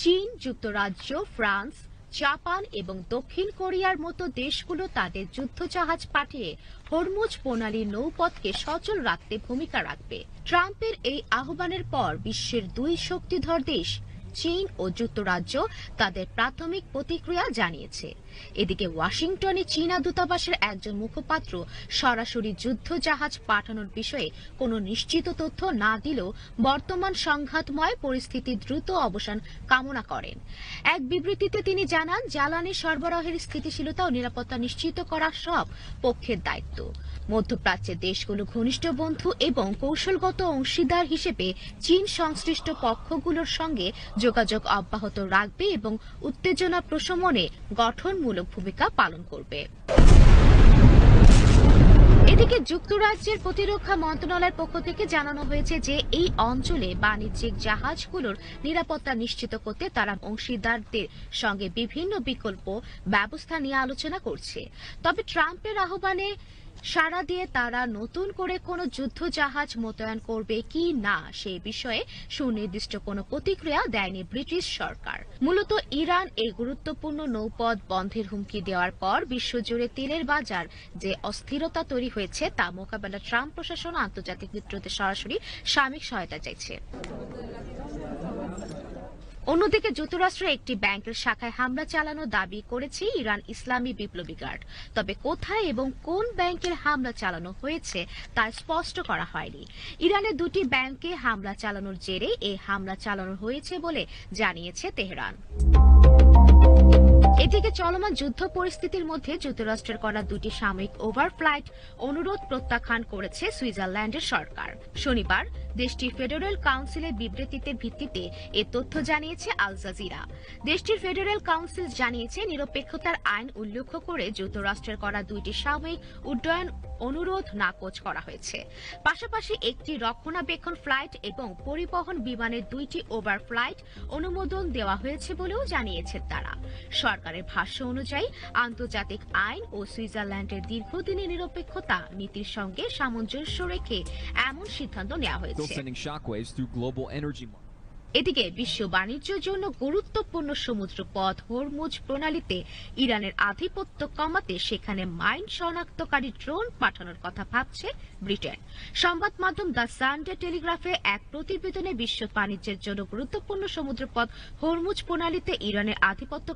চীন, যুক্তরাজ্য, France, Japan এবং দক্ষিণ কোরিয়ার মতো দেশগুলো তাদের যুদ্ধজাহাজ পাঠিয়ে হরমুজ প্রণালীর নৌপথকে সচল রাখতে ভূমিকা রাখবে। ট্রাম্পের এই আহ্বানের পর বিশ্বের দুই শক্তিধর দেশ চীন ও যুক্তরাজ্য তাদের প্রাথমিক প্রতিক্রিয়া জানিয়েছে। এদিকে ওয়াশিংটনে চীনা দূতাবাসের একজন মুখপাত্র সরাসরি যুদ্ধজাহাজ পাঠানোর বিষয়ে কোনো নিশ্চিত তথ্য না দিলেও বর্তমান সংঘাতময় পরিস্থিতির দ্রুত অবসান কামনা করেন। এক বিবৃতিতে তিনি জানান, জ্বালানি সরবরাহের স্থিতিশীলতা ও নিরাপত্তা নিশ্চিত করা সব পক্ষের দায়িত্ব। মধ্যপ্রাচ্যের দেশগুলো ঘনিষ্ঠ বন্ধু এবং কৌশলগত অংশীদার হিসেবে চীন সংশ্লিষ্ট পক্ষগুলোর সঙ্গে যোগাযোগ অব্যাহত রাখবে এবং উত্তেজনা প্রশমনে গঠনমূলক ভূমিকা পালন করবে। এদিকে যুক্তরাজ্যের প্রতিরক্ষা মন্ত্রণালয়ের পক্ষ থেকে জানানো হয়েছে যে এই অঞ্চলে বাণিজ্যিক জাহাজগুলোর নিরাপত্তা নিশ্চিত করতে তারা অংশীদারদের সঙ্গে বিভিন্ন বিকল্প ব্যবস্থা নিয়ে আলোচনা করছে। তবে ট্রাম্পের আহ্বানে সাড়া দিয়ে তারা নতুন করে কোনো যুদ্ধজাহাজ মোতায়েন করবে কি না সে বিষয়ে সুনির্দিষ্ট কোনো প্রতিক্রিয়া দেয়নি ব্রিটিশ সরকার। মূলত ইরান এই গুরুত্বপূর্ণ নৌপথ বন্ধের হুমকি দেওয়ার পর বিশ্বজুড়ে তেলের বাজার যে অস্থিরতা তৈরি হয়েছে তা মোকাবেলায় ট্রাম্প প্রশাসন আন্তর্জাতিক মিত্রদের সরাসরি সামরিক সহায়তা চাইছে। অন্যদিকে যুক্তরাষ্ট্রের একটি ব্যাংকের শাখায় হামলা চালানোর দাবি করেছে ইরান ইসলামী বিপ্লবী গার্ড। তবে কোথায় এবং কোন ব্যাংকের হামলা চালানো হয়েছে তা স্পষ্ট করা হয়নি। ইরানের দুটি ব্যাংকে হামলা চালানোর জেরে এই হামলা চালানো হয়েছে বলে জানিয়েছে তেহরান। এদিকে চলমান যুদ্ধ পরিস্থিতির মধ্যে যুক্তরাষ্ট্রের করা দুটি সাময়িক ওভারফ্লাইট অনুরোধ প্রত্যাখ্যান করেছে সুইজারল্যান্ডের সরকার। শনিবার দেশটির ফেডারেল কাউন্সিলের বিবৃতিতে ভিত্তিতে এ তথ্য জানিয়েছে আল জাজিরা। দেশটির ফেডারেল কাউন্সিল জানিয়েছে, নিরপেক্ষতার আইন উল্লেখ করে যুক্তরাষ্ট্রের করা দুইটি সাময়িক উড্ডয়ন অনুরোধ নাকচ করা হয়েছে। পাশাপাশি একটি রক্ষণাবেক্ষণ ফ্লাইট এবং পরিবহন বিমানের দুইটি ওভারফ্লাইট অনুমোদন দেওয়া হয়েছে বলেও জানিয়েছে তারা। সরকারের ভাষ্য অনুযায়ী আন্তর্জাতিক আইন ও সুইজারল্যান্ডের দীর্ঘদিনের নিরপেক্ষতা নীতির সঙ্গে সামঞ্জস্য রেখে এমন সিদ্ধান্ত নেওয়া হয়েছে। এদিকে বিশ্ব বাণিজ্যের জন্য গুরুত্বপূর্ণ সমুদ্রপথ হরমুজ প্রণালীতে ইরানের আধিপত্য কমাতে সেখানে মাইন শনাক্তকারী ড্রোন পাঠানোর কথা ভাবছে ব্রিটেন। সংবাদ মাধ্যম দ্য সানডে টেলিগ্রাফে এক প্রতিবেদনে বিশ্ব বাণিজ্যের জন্য গুরুত্বপূর্ণ সমুদ্রপথ হরমুজ প্রণালীতে ইরানের আধিপত্য